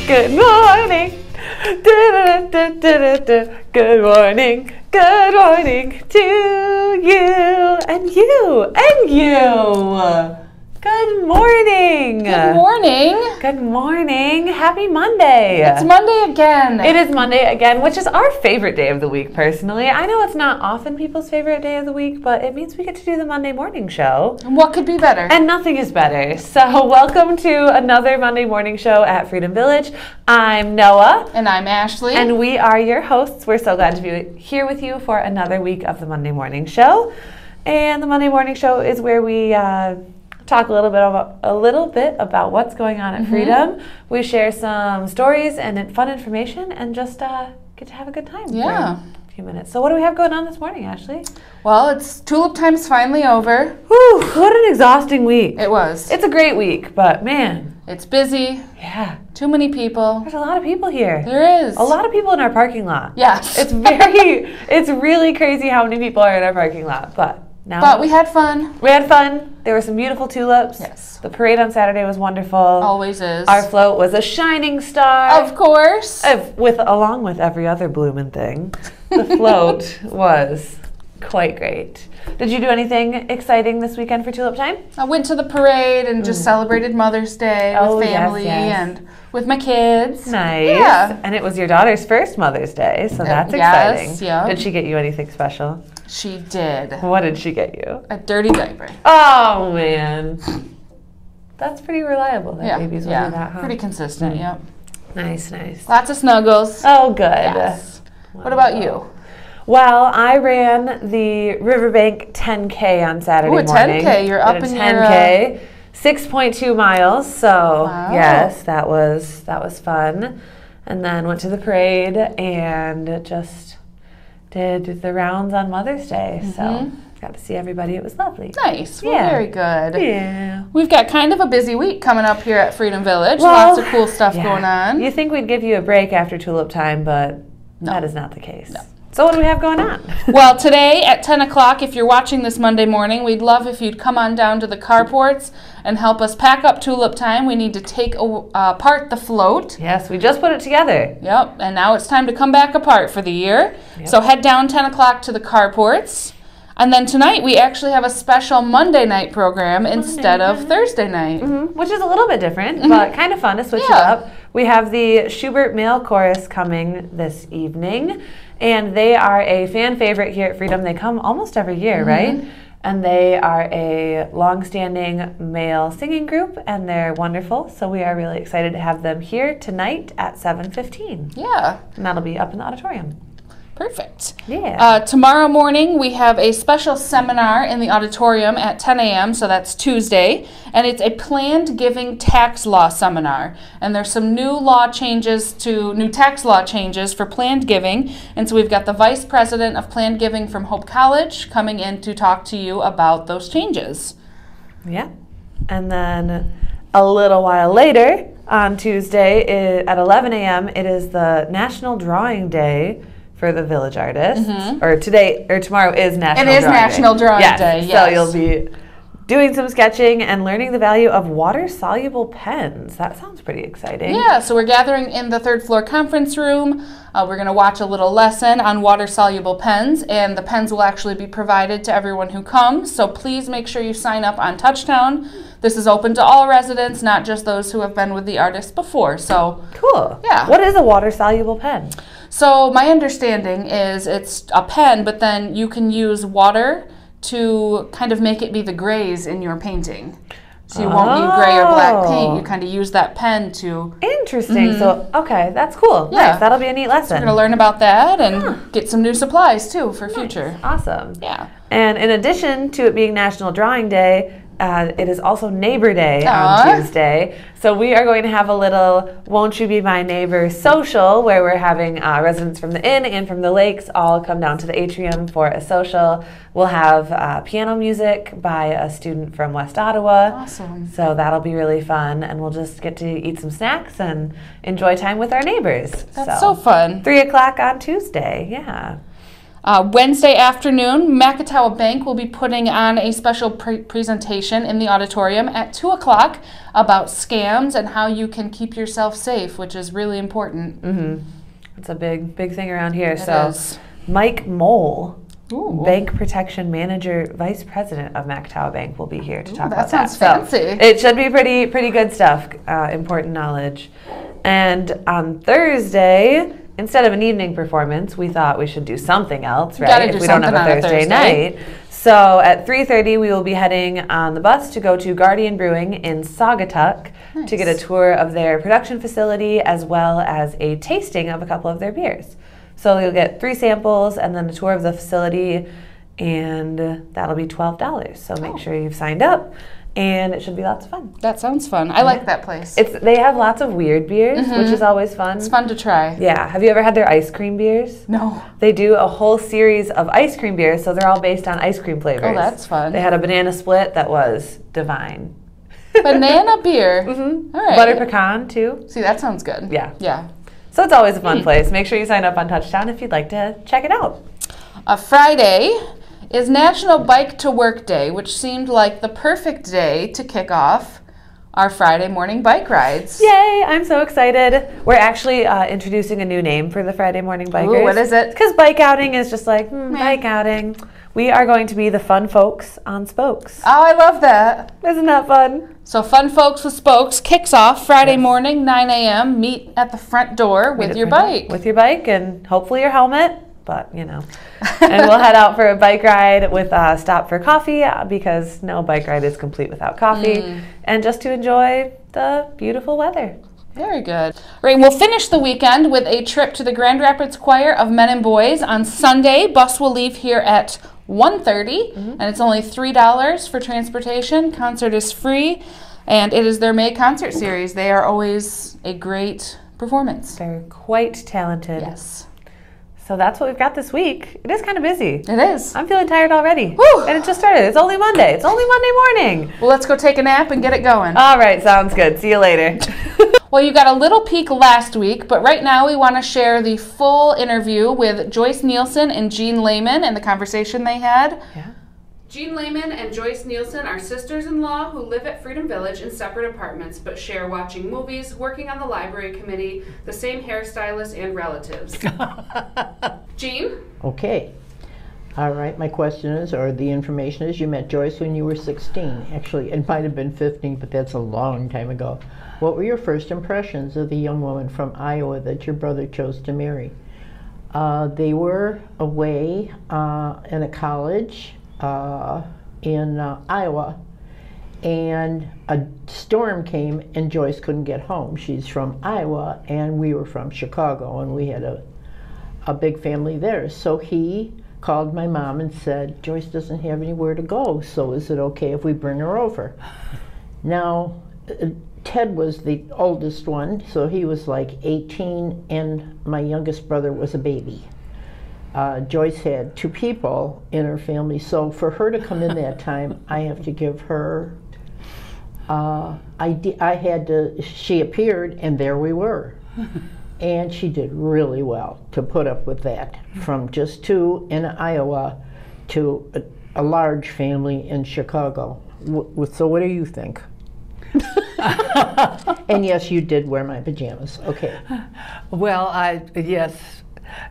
Good morning. Good morning. Good morning to you and you and you. Good morning. Good morning. Good morning. Happy Monday. It's Monday again. It is Monday again, which is our favorite day of the week, personally. I know it's not often people's favorite day of the week, but it means we get to do the Monday morning show. And what could be better? And nothing is better. So welcome to another Monday morning show at Freedom Village. I'm Noah. And I'm Ashley. And we are your hosts. We're so glad to be here with you for another week of the Monday morning show. And the Monday morning show is where we talk a little bit about what's going on at Freedom. We share some stories and fun information, and just get to have a good time. Yeah. For a few minutes. So what do we have going on this morning, Ashley? Well, it's tulip time's finally over. Whew, what an exhausting week. It was. It's a great week, but man. It's busy. Yeah. Too many people. There's a lot of people here. There is. A lot of people in our parking lot. Yes. It's really crazy how many people are in our parking lot, but we had fun. We had fun. There were some beautiful tulips. Yes. The parade on Saturday was wonderful. Always is. Our float was a shining star. Of course. Along with every other bloomin' thing. The float was quite great. Did you do anything exciting this weekend for Tulip Time? I went to the parade and just celebrated Mother's Day with family and with my kids. Nice. Yeah. And it was your daughter's first Mother's Day, so that's exciting. Yes, yeah. Did she get you anything special? She did. What did she get you? A dirty diaper. Oh, man. That's pretty reliable that babies will do that, huh? Pretty consistent, yep. Nice, nice. Lots of snuggles. Oh, good. Yes. What about you? Well, I ran the Riverbank 10K on Saturday morning. 10K, you're up in your 10K, 6.2 miles. So yes, that was fun. And then went to the parade and just did the rounds on Mother's Day. So got to see everybody. It was lovely. Nice. Well, very good. Yeah. We've got kind of a busy week coming up here at Freedom Village. Lots of cool stuff going on. You think we'd give you a break after Tulip Time, but that is not the case. No. So what do we have going on? Well, today at 10 o'clock, if you're watching this Monday morning, we'd love if you'd come on down to the carports and help us pack up Tulip Time. We need to take apart the float. Yes, we just put it together. Yep, and now it's time to come back apart for the year. Yep. So head down 10 o'clock to the carports. And then tonight we actually have a special Monday night program instead of Thursday night. Which is a little bit different, but kind of fun to switch it up. We have the Schubert Male Chorus coming this evening, and they are a fan favorite here at Freedom. They come almost every year, right? And they are a long-standing male singing group, and they're wonderful. So we are really excited to have them here tonight at 7:15. Yeah. And that'll be up in the auditorium. Perfect. Yeah. Tomorrow morning we have a special seminar in the auditorium at 10 a.m., so that's Tuesday, and it's a planned giving tax law seminar. And there's some new tax law changes for planned giving, and so we've got the Vice President of Planned Giving from Hope College coming in to talk to you about those changes. Yeah. And then a little while later on Tuesday at 11 a.m., it is the National Drawing Day for the Village Artists. Or tomorrow is National Drawing Day. It is National Drawing Day, yes. So you'll be doing some sketching and learning the value of water-soluble pens. That sounds pretty exciting. Yeah, so we're gathering in the third floor conference room. We're going to watch a little lesson on water-soluble pens, and the pens will actually be provided to everyone who comes. So please make sure you sign up on Touchtown. This is open to all residents, not just those who have been with the artist before. So cool. Yeah. What is a water-soluble pen? So my understanding is it's a pen, but then you can use water to kind of make it be the grays in your painting. So you won't need gray or black paint. You kind of use that pen to... Interesting. So, okay, that's cool. Yeah. Nice. That'll be a neat lesson. So we're going to learn about that and get some new supplies, too, for future. Awesome. Yeah. And in addition to it being National Drawing Day, it is also Neighbor Day on Tuesday. So we are going to have a little Won't You Be My Neighbor social where we're having residents from the inn and from the lakes all come down to the atrium for a social. We'll have piano music by a student from West Ottawa. Awesome. So that'll be really fun, and we'll just get to eat some snacks and enjoy time with our neighbors. That's so fun. 3 o'clock on Tuesday, yeah. Wednesday afternoon, Macatawa Bank will be putting on a special presentation in the auditorium at 2 o'clock about scams and how you can keep yourself safe, which is really important. It's a big thing around here. It is. Mike Mole, Ooh. Bank Protection Manager, Vice President of Macatawa Bank, will be here to talk about that. That sounds fancy. So it should be pretty good stuff, important knowledge. And on Thursday, instead of an evening performance, we thought we should do something else, right? If we don't have a Thursday night. So at 3:30, we will be heading on the bus to go to Guardian Brewing in Saugatuck to get a tour of their production facility as well as a tasting of a couple of their beers. So you'll get 3 samples and then a tour of the facility, and that'll be $12. So make sure you've signed up. And it should be lots of fun. That sounds fun. I like that place. They have lots of weird beers, which is always fun. It's fun to try. Yeah. Have you ever had their ice cream beers? No. They do a whole series of ice cream beers, so they're all based on ice cream flavors. Oh, that's fun. They had a banana split that was divine. Banana beer. All right. Butter pecan, too. See, that sounds good. Yeah. Yeah. So it's always a fun place. Make sure you sign up on Touchdown if you'd like to check it out. Friday is National Bike to Work Day, which seemed like the perfect day to kick off our Friday morning bike rides. Yay, I'm so excited. We're actually introducing a new name for the Friday morning bikers. Ooh, what is it? Because bike outing is just like, bike outing. We are going to be the fun folks on spokes. Oh, I love that. Isn't that fun? So Fun Folks with Spokes kicks off Friday morning, 9 a.m. Meet at the front door with your bike. With your bike and hopefully your helmet. But, you know, and we'll head out for a bike ride with a stop for coffee because no bike ride is complete without coffee, and just to enjoy the beautiful weather. Very good. Right, we'll finish the weekend with a trip to the Grand Rapids Choir of Men and Boys on Sunday. Bus will leave here at 1:30, and it's only $3 for transportation. Concert is free, and it is their May concert series. They are always a great performance. They're quite talented. Yes. So that's what we've got this week. It is kind of busy. It is. I'm feeling tired already. Whew. And it just started. It's only Monday. It's only Monday morning. Well, let's go take a nap and get it going. All right, sounds good. See you later. Well, you got a little peek last week, but right now we want to share the full interview with Joyce Nielsen and Jean Lehman and the conversation they had. Yeah. Jean Lehman and Joyce Nielsen are sisters-in-law who live at Freedom Village in separate apartments, but share watching movies, working on the library committee, the same hairstylist, and relatives. Jean? Okay. All right, my question is, or the information is, you met Joyce when you were 16. Actually, it might have been 15, but that's a long time ago. What were your first impressions of the young woman from Iowa that your brother chose to marry? They were away in a college in Iowa, and a storm came and Joyce couldn't get home. She's from Iowa and we were from Chicago, and we had a big family there. So he called my mom and said, Joyce doesn't have anywhere to go, so is it okay if we bring her over? Now, Ted was the oldest one, so he was like 18, and my youngest brother was a baby. Joyce had 2 people in her family, so for her to come in that time, I have to give her, she appeared, and there we were. And she did really well to put up with that, from just 2 in Iowa to a large family in Chicago. So what do you think? And yes, you did wear my pajamas. Okay. Well, yes.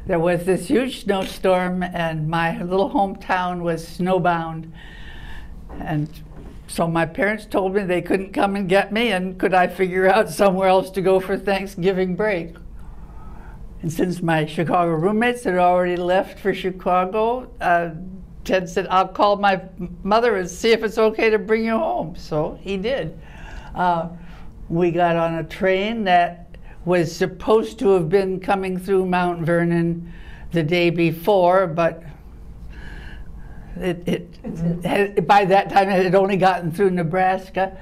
There was this huge snowstorm, and my little hometown was snowbound. And so my parents told me they couldn't come and get me, and could I figure out somewhere else to go for Thanksgiving break. And since my Chicago roommates had already left for Chicago, Ted said, I'll call my mother and see if it's okay to bring you home. So he did. We got on a train that was supposed to have been coming through Mount Vernon the day before, but by that time it had only gotten through Nebraska.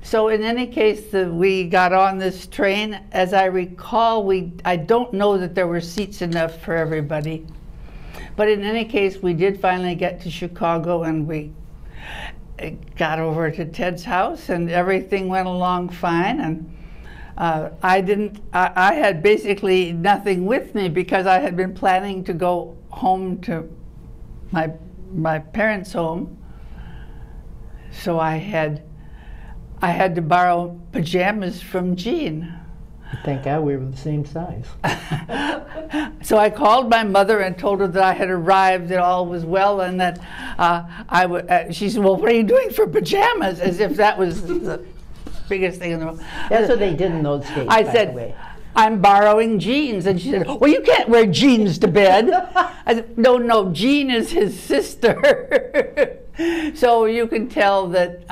So in any case, we got on this train. As I recall, I don't know that there were seats enough for everybody. But in any case, we did finally get to Chicago, and we got over to Ted's house, and everything went along fine. And I had basically nothing with me because I had been planning to go home to my parents' home, so I had to borrow pajamas from Jean. Thank God we were the same size. So I called my mother and told her that I had arrived, that all was well, and that I would. She said, "Well, what are you doing for pajamas?" As if that was the biggest thing in the world. That's what they did in those days. I by said, the way. "I'm borrowing jeans," and she said, "Well, you can't wear jeans to bed." I said, "No, Jean is his sister." So you can tell that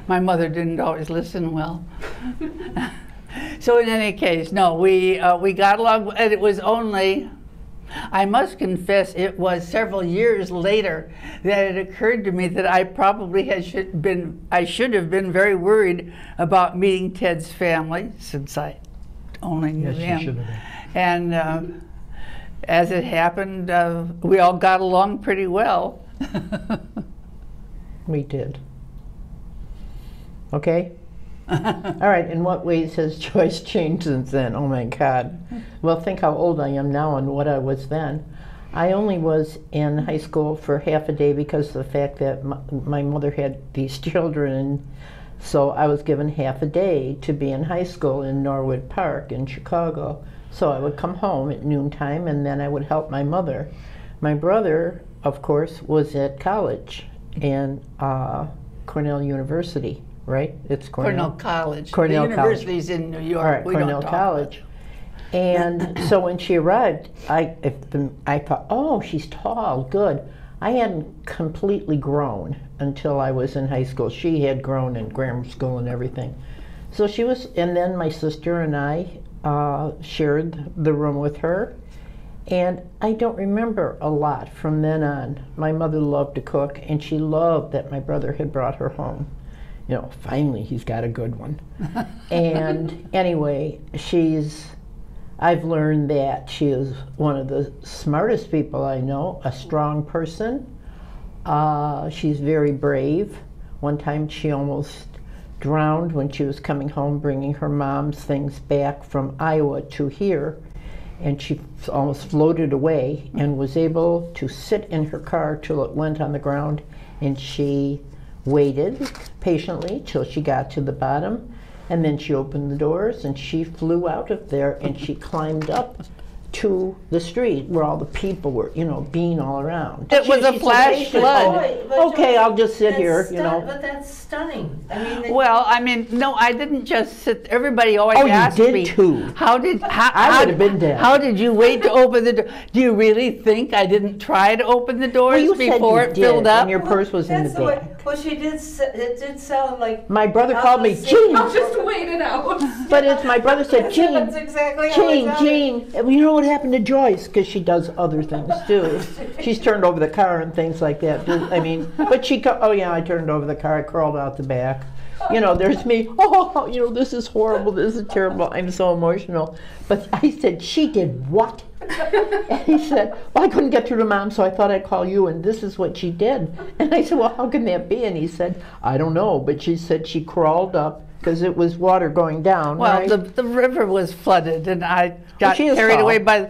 my mother didn't always listen well. So in any case, no, we got along, and it was only, I must confess, it was several years later that it occurred to me that I probably should have been very worried about meeting Ted's family, since I only knew Yes, you him. should have been. And as it happened, we all got along pretty well. We did. Okay? All right, in what ways has Joyce changed since then? Oh my God. Well, think how old I am now and what I was then. I only was in high school for half a day because of the fact that my mother had these children, so I was given half a day to be in high school in Norwood Park in Chicago. So I would come home at noontime and then I would help my mother. My brother, of course, was at college in Cornell University. Right? It's Cornell College. Cornell the university's in New York. All right, We Cornell don't talk College. And so when she arrived, I thought, oh, she's tall, good. I hadn't completely grown until I was in high school. She had grown in grammar school and everything. So she was, and then my sister and I shared the room with her. And I don't remember a lot from then on. My mother loved to cook, and she loved that my brother had brought her home. You know, finally he's got a good one. And anyway, I've learned that she is one of the smartest people I know, a strong person. She's very brave. One time she almost drowned when she was coming home bringing her mom's things back from Iowa to here. And she almost floated away and was able to sit in her car till it went on the ground, and she waited patiently till she got to the bottom, and then she opened the doors and she flew out of there and she climbed up to the street where all the people were, you know, being all around. It was a flash flood. Okay, I'll just sit here, you know. But that's stunning. I mean, Well, I mean, no, I didn't just sit. Everybody always Oh, you asked did me, too. How did I would have been dead. How did you wait to open the door? Do you really think I didn't try to open the doors Well, you said before you it filled did, up? and your purse was in the that's the way. bag. Well, she did. It did sound like. My brother I'll called me just Jean, I'll just wait it out. but it's my brother said, Jean, That's exactly how it sounded. Jean, you know what happened to Joyce? Because she does other things too. She's turned over the car and things like that. I mean, but oh yeah, I turned over the car, I crawled out the back. You know, there's me, oh, you know, this is horrible, this is terrible, I'm so emotional. But I said, she did what? And he said, well, I couldn't get through to Mom, so I thought I'd call you, and this is what she did. And I said, well, how can that be? And he said, I don't know, but she said she crawled up, because it was water going down, Well, right? the river was flooded, and I got she is carried tall. away by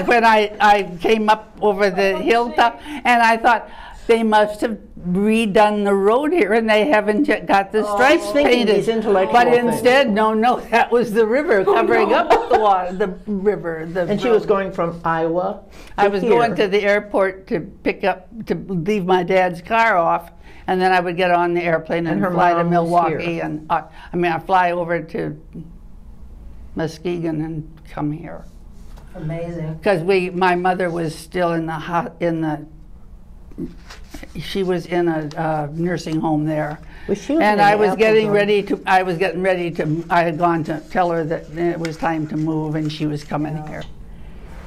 when I came up over the hilltop, and I thought they must have redone the road here, and they haven't yet got the stripes thinking painted. these intellectual But things. instead, no, that was the river covering up the water, the river. And she was going from Iowa to I was here. going to the airport to leave my dad's car off, and then I would get on the airplane and her fly to mom was Milwaukee, here. and I fly over to Muskegon and come here. Amazing. Because my mother was still she was in a nursing home there. Well, she was And in I was getting Appleton. ready to, I had gone to tell her that it was time to move, and she was coming here.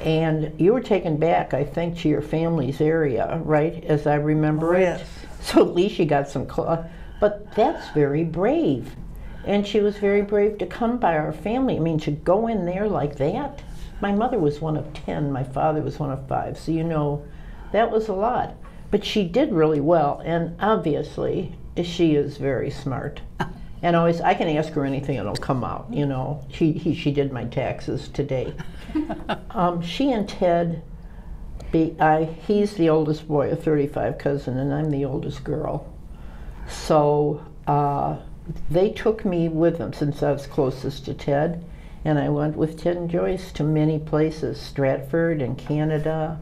And you were taken back, I think, to your family's area, right? As I remember it. Yes. So at least she got some but that's very brave. And she was very brave to come by our family. I mean, to go in there like that. My mother was one of 10, my father was one of 5. So, you know, that was a lot. But she did really well, and obviously, she is very smart. And always, I can ask her anything and it'll come out, you know. She did my taxes today. She and Ted He's the oldest boy, a 35 cousin, and I'm the oldest girl. So they took me with them since I was closest to Ted, and I went with Ted and Joyce to many places, Stratford and Canada,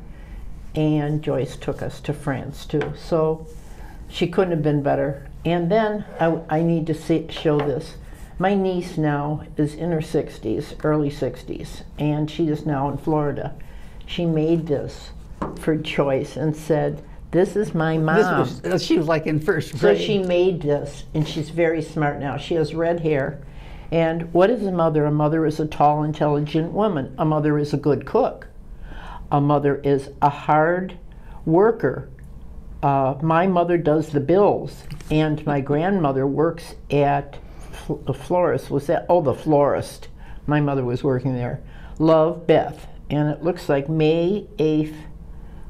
and Joyce took us to France too. So she couldn't have been better. And then I need to show this. My niece now is in her 60s, early 60s, and she is now in Florida. She made this for Joyce and said, "This is my mom." She was like in first So grade. she made this, and she's very smart now. She has red hair. And what is a mother? A mother is a tall, intelligent woman. A mother is a good cook. A mother is a hard worker. My mother does the bills, and my grandmother works at the florist. Was that? Oh, the florist. My mother was working there. Love, Beth. And it looks like May 8th,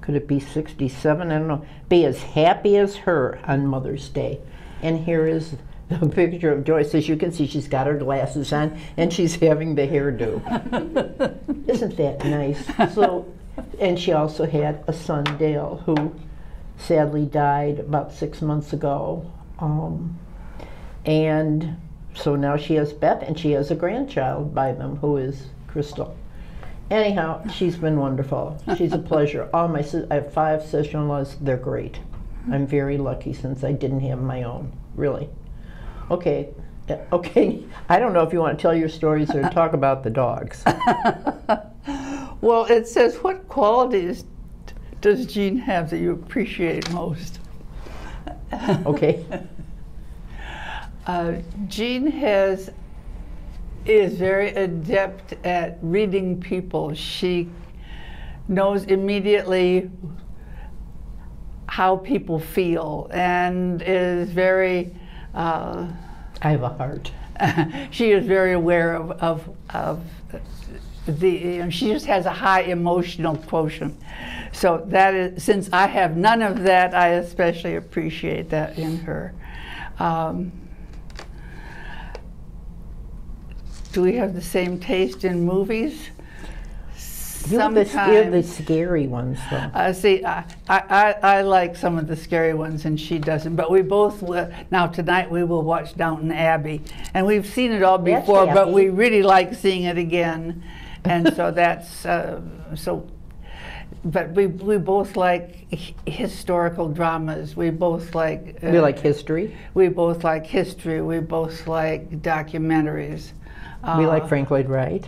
could it be 67? I don't know. Be as happy as her on Mother's Day. And here is the picture of Joyce. As you can see, she's got her glasses on, and she's having the hairdo. Isn't that nice? So, and she also had a son, Dale, who sadly died about 6 months ago. And so now she has Beth, and she has a grandchild by them, who is Crystal. Anyhow, she's been wonderful. She's a pleasure. I have 5 sister-in-laws. They're great. I'm very lucky since I didn't have my own, really. Okay, I don't know if you want to tell your stories or talk about the dogs. Well, it says, what qualities does Jean have that you appreciate most? Okay. Jean is very adept at reading people. She knows immediately how people feel and is very I have a heart. she is very aware of the, she just has a high emotional quotient. So that is, since I have none of that, I especially appreciate that in her. Do we have the same taste in movies? You're the scary ones, though. See, I like some of the scary ones, and she doesn't. But we both, now tonight we will watch Downton Abbey. And we've seen it all before, but we really like seeing it again. And so that's, but we both like historical dramas. We both like... we like history? We both like history. We both like documentaries. We like Frank Lloyd Wright.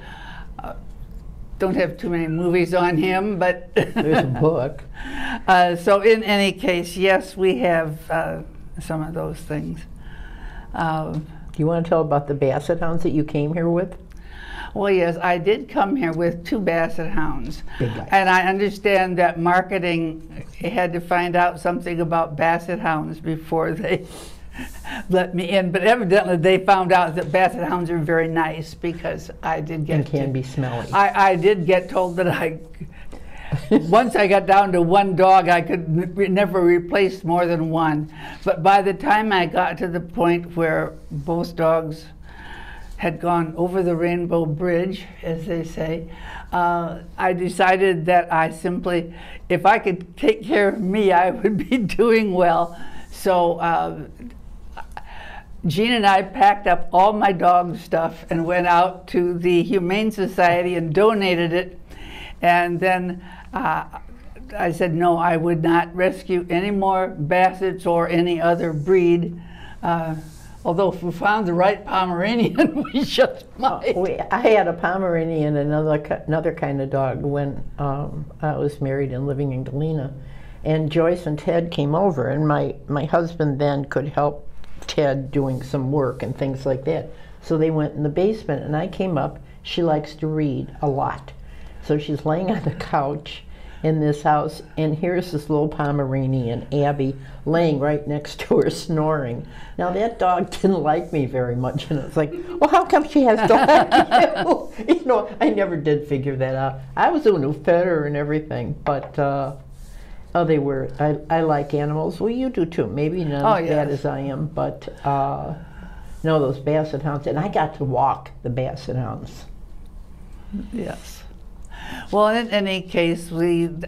Don't have too many movies on him, but there's a book. So in any case, yes, we have some of those things. Do you want to tell about the Basset Hounds that you came here with? Well, yes, I did come here with 2 Basset Hounds. Big guys. And I understand that marketing had to find out something about Basset Hounds before they let me in, but evidently they found out that Basset Hounds are very nice, because I did get... And can be smelly. I did get told that once I got down to 1 dog, I could never replace more than 1. But by the time I got to the point where both dogs had gone over the Rainbow Bridge, as they say, I decided that I simply, if I could take care of me, I would be doing well. So Jean and I packed up all my dog stuff and went out to the Humane Society and donated it. And then I said, no, I would not rescue any more Bassets or any other breed. Although if we found the right Pomeranian, we just might. I had a Pomeranian and another kind of dog when I was married and living in Galena. And Joyce and Ted came over, and my husband then could help Ted doing some work and things like that. So they went in the basement, and I came up. She likes to read a lot. So she's laying on the couch in this house, and here's this little Pomeranian, Abby, laying right next to her snoring. Now that dog didn't like me very much, and it's like, well, how come she has to like you? You know, I never did figure that out. I was the one who fed her and everything, but oh, they were. I like animals. Well, you do too. Maybe not as bad as I am, but no, those Basset Hounds. And I got to walk the Basset Hounds. Yes. Well, in any case,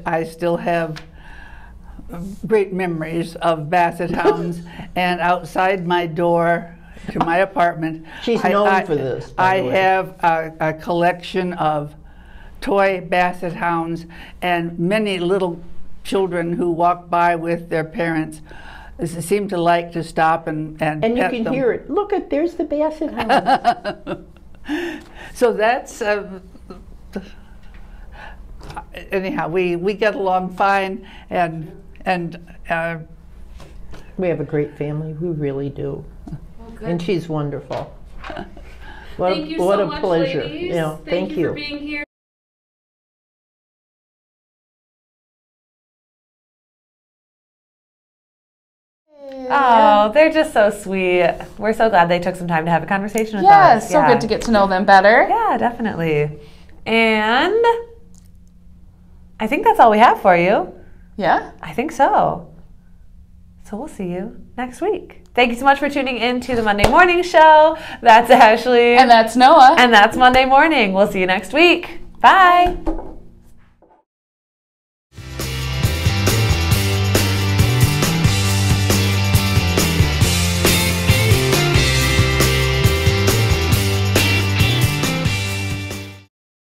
I still have great memories of basset hounds, and outside my door to my apartment, She's known for this, by I the way. have a collection of toy basset hounds, and many little children who walk by with their parents seem to like to stop and And you pet can them. hear it. Look at, there's the basset hound. So that's anyhow. We get along fine, and We have a great family. We really do. And she's wonderful. What Thank you what so a much, pleasure. ladies. You know, thank you for being here. Oh, they're just so sweet. We're so glad they took some time to have a conversation with us. Yes, so good to get to know them better. Yeah, definitely. And I think that's all we have for you. Yeah. I think so. So we'll see you next week. Thank you so much for tuning in to the Monday Morning Show. That's Ashley. And that's Noah. And that's Monday Morning. We'll see you next week. Bye.